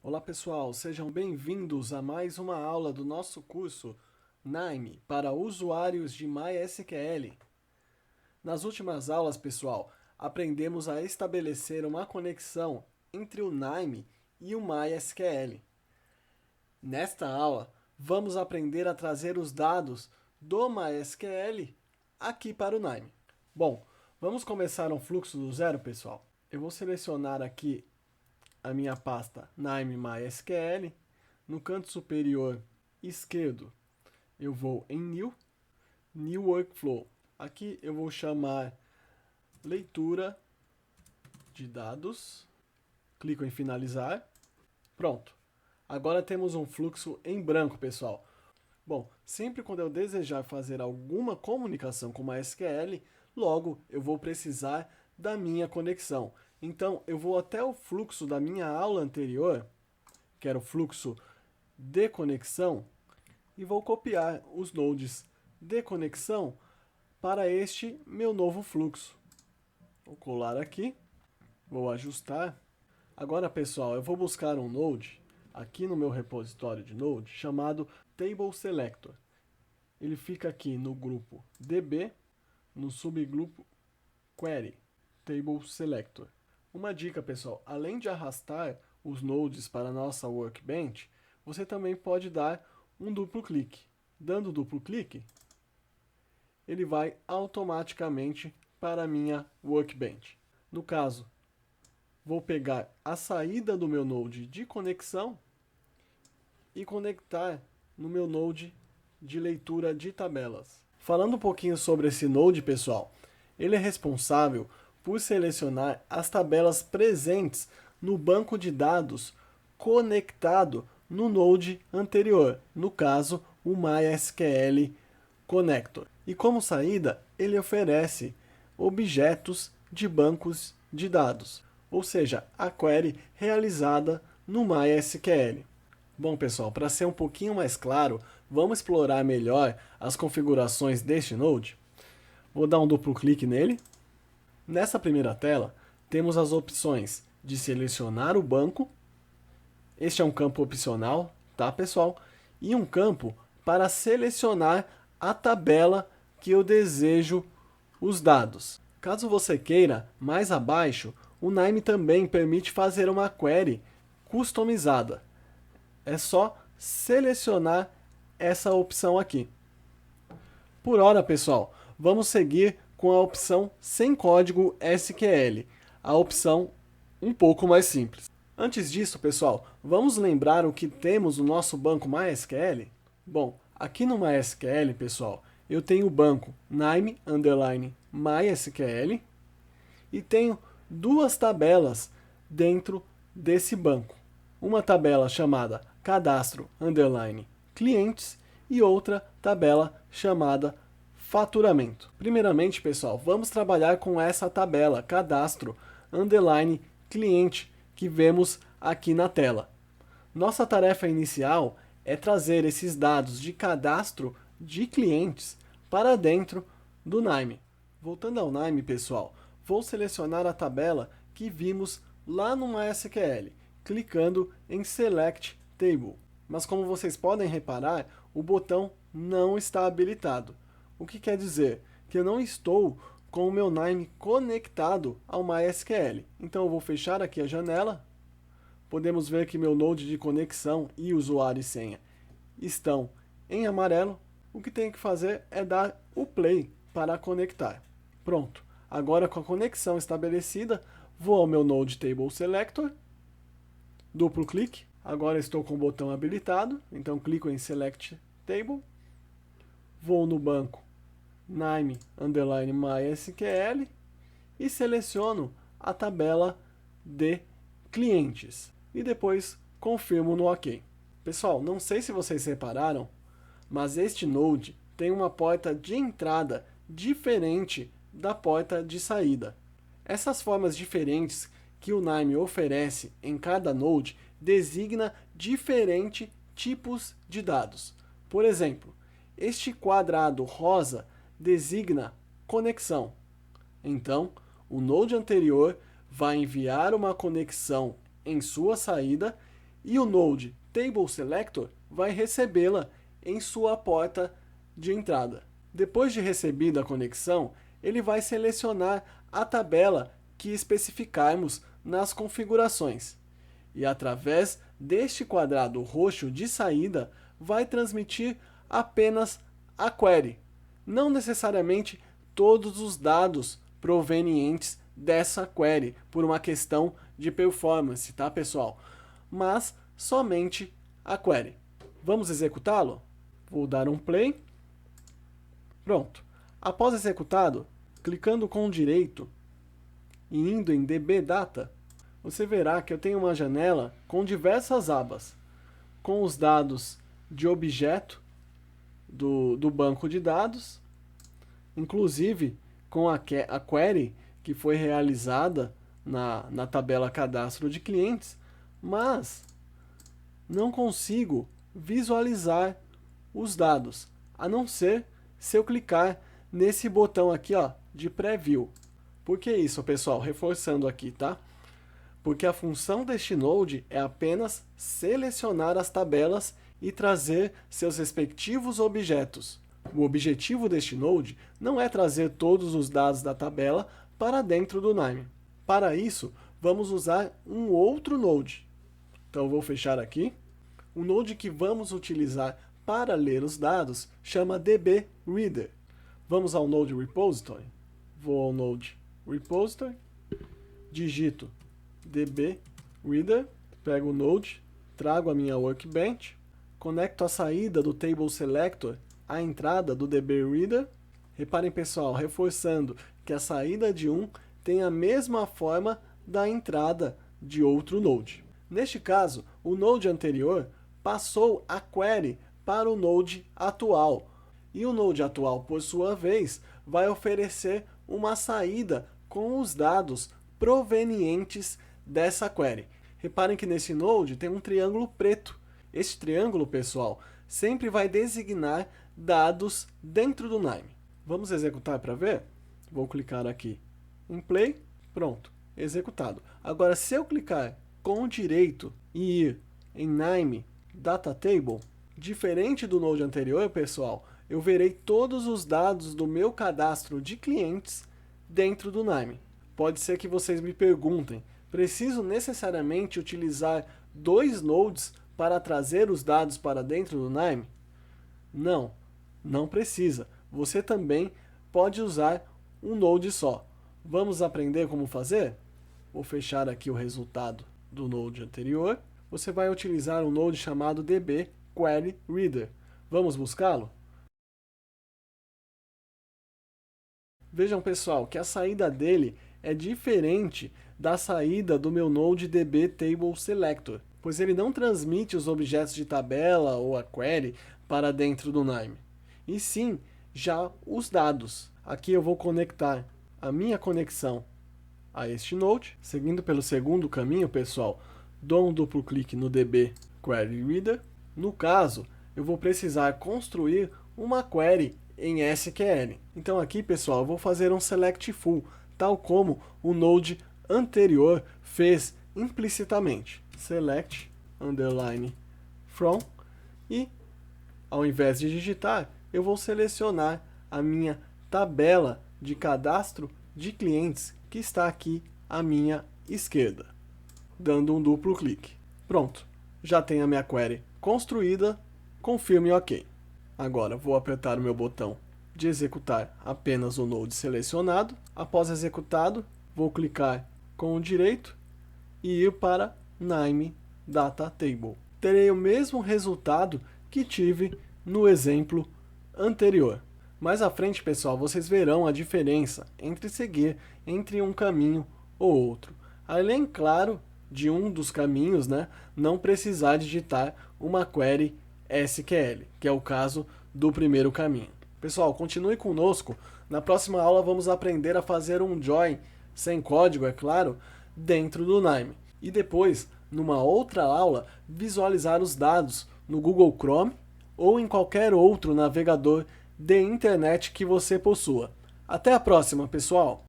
Olá pessoal, sejam bem-vindos a mais uma aula do nosso curso NIME para usuários de MySQL. Nas últimas aulas, pessoal, aprendemos a estabelecer uma conexão entre o NIME e o MySQL. Nesta aula, vamos aprender a trazer os dados do MySQL aqui para o NIME. Bom, vamos começar um fluxo do zero, pessoal. Eu vou selecionar aqui a minha pasta NIME MySQL. No canto superior esquerdo, eu vou em New Workflow. Aqui eu vou chamar leitura de dados. Clico em finalizar. Pronto. Agora temos um fluxo em branco, pessoal. Bom, sempre quando eu desejar fazer alguma comunicação com MySQL, logo eu vou precisar da minha conexão. Então, eu vou até o fluxo da minha aula anterior, que era o fluxo de conexão, e vou copiar os nodes de conexão para este meu novo fluxo. Vou colar aqui, vou ajustar. Agora, pessoal, eu vou buscar um node aqui no meu repositório de node chamado Table Selector. Ele fica aqui no grupo DB, no subgrupo Query, Table Selector. Uma dica, pessoal, além de arrastar os nodes para a nossa Workbench, você também pode dar um duplo clique. Dando duplo clique, ele vai automaticamente para a minha Workbench. No caso, vou pegar a saída do meu node de conexão e conectar no meu node de leitura de tabelas. Falando um pouquinho sobre esse node, pessoal, ele é responsável por selecionar as tabelas presentes no banco de dados conectado no node anterior, no caso, o MySQL Connector. E como saída, ele oferece objetos de bancos de dados, ou seja, a query realizada no MySQL. Bom, pessoal, para ser um pouquinho mais claro, vamos explorar melhor as configurações deste node. Vou dar um duplo clique nele. Nessa primeira tela, temos as opções de selecionar o banco. Este é um campo opcional, tá, pessoal? E um campo para selecionar a tabela que eu desejo os dados. Caso você queira, mais abaixo, o NIME também permite fazer uma query customizada. É só selecionar essa opção aqui. Por hora, pessoal, vamos seguir com a opção sem código SQL, a opção um pouco mais simples. Antes disso, pessoal, vamos lembrar o que temos no nosso banco MySQL? Bom, aqui no MySQL, pessoal, eu tenho o banco NIME_MySQL e tenho duas tabelas dentro desse banco. Uma tabela chamada cadastro_clientes e outra tabela chamada faturamento. Primeiramente, pessoal, vamos trabalhar com essa tabela cadastro_cliente que vemos aqui na tela. Nossa tarefa inicial é trazer esses dados de cadastro de clientes para dentro do NIME. Voltando ao NIME, pessoal, vou selecionar a tabela que vimos lá no MySQL, clicando em Select Table. Mas como vocês podem reparar, o botão não está habilitado. O que quer dizer que eu não estou com o meu NIME conectado ao MySQL. Então eu vou fechar aqui a janela. Podemos ver que meu node de conexão e usuário e senha estão em amarelo. O que tenho que fazer é dar o play para conectar. Pronto. Agora com a conexão estabelecida, vou ao meu Node Table Selector, duplo clique. Agora estou com o botão habilitado, então clico em Select Table, vou no banco NIME_MySQL e seleciono a tabela de clientes. E depois confirmo no OK. Pessoal, não sei se vocês repararam, mas este node tem uma porta de entrada diferente da porta de saída. Essas formas diferentes que o NIME oferece em cada node designa diferentes tipos de dados. Por exemplo, este quadrado rosa designa conexão. Então, o node anterior vai enviar uma conexão em sua saída e o Node Table Selector vai recebê-la em sua porta de entrada. Depois de recebida a conexão, ele vai selecionar a tabela que especificarmos nas configurações e, através deste quadrado roxo de saída, vai transmitir apenas a query, não necessariamente todos os dados provenientes dessa query, por uma questão de performance, tá, pessoal? Mas somente a query. Vamos executá-lo? Vou dar um play. Pronto. Após executado, clicando com o direito e indo em DB Data, você verá que eu tenho uma janela com diversas abas, com os dados de objeto do banco de dados, inclusive com a query que foi realizada na tabela cadastro de clientes, mas não consigo visualizar os dados, a não ser se eu clicar nesse botão aqui, ó, de Preview. Por que isso, pessoal? Reforçando aqui, tá? Porque a função deste Node é apenas selecionar as tabelas e trazer seus respectivos objetos. O objetivo deste Node não é trazer todos os dados da tabela para dentro do Nime. Para isso, vamos usar um outro Node. Então, eu vou fechar aqui. O Node que vamos utilizar para ler os dados chama dbReader. Vamos ao Node Repository. Vou ao Node Repository, digito dbReader, pego o Node, trago a minha Workbench, conecto a saída do Table Selector à entrada do dbReader. Reparem, pessoal, reforçando que a saída de um tem a mesma forma da entrada de outro Node. Neste caso, o Node anterior passou a query para o Node atual. E o Node atual, por sua vez, vai oferecer uma saída com os dados provenientes dessa query. Reparem que nesse Node tem um triângulo preto. Esse triângulo, pessoal, sempre vai designar dados dentro do Nime. Vamos executar para ver? Vou clicar aqui em Play. Pronto, executado. Agora, se eu clicar com o direito e ir em Nime Data Table, diferente do Node anterior, pessoal, eu verei todos os dados do meu cadastro de clientes dentro do Nime. Pode ser que vocês me perguntem, preciso necessariamente utilizar dois nodes para trazer os dados para dentro do Nime? Não, não precisa. Você também pode usar um node só. Vamos aprender como fazer? Vou fechar aqui o resultado do node anterior. Você vai utilizar um node chamado dbQueryReader. Vamos buscá-lo? Vejam, pessoal, que a saída dele é diferente da saída do meu Node dbTableSelector, pois ele não transmite os objetos de tabela ou a query para dentro do Nime, e sim já os dados. Aqui eu vou conectar a minha conexão a este Node. Seguindo pelo segundo caminho, pessoal, dou um duplo clique no dbQueryReader. No caso, eu vou precisar construir uma query em SQL. Então aqui, pessoal, eu vou fazer um select full, tal como o Node anterior fez implicitamente. Select underline from, e ao invés de digitar, eu vou selecionar a minha tabela de cadastro de clientes que está aqui à minha esquerda, dando um duplo clique. Pronto, já tenho a minha query construída, confirme OK. Agora vou apertar o meu botão de executar apenas o Node selecionado. Após executado, vou clicar com o direito e ir para Nime Data Table. Terei o mesmo resultado que tive no exemplo anterior. Mais à frente, pessoal, vocês verão a diferença entre seguir entre um caminho ou outro. Além, claro, de um dos caminhos, não precisar digitar uma query SQL, que é o caso do primeiro caminho. Pessoal, continue conosco. Na próxima aula vamos aprender a fazer um join, sem código, é claro, dentro do Nime. E depois, numa outra aula, visualizar os dados no Google Chrome ou em qualquer outro navegador de internet que você possua. Até a próxima, pessoal!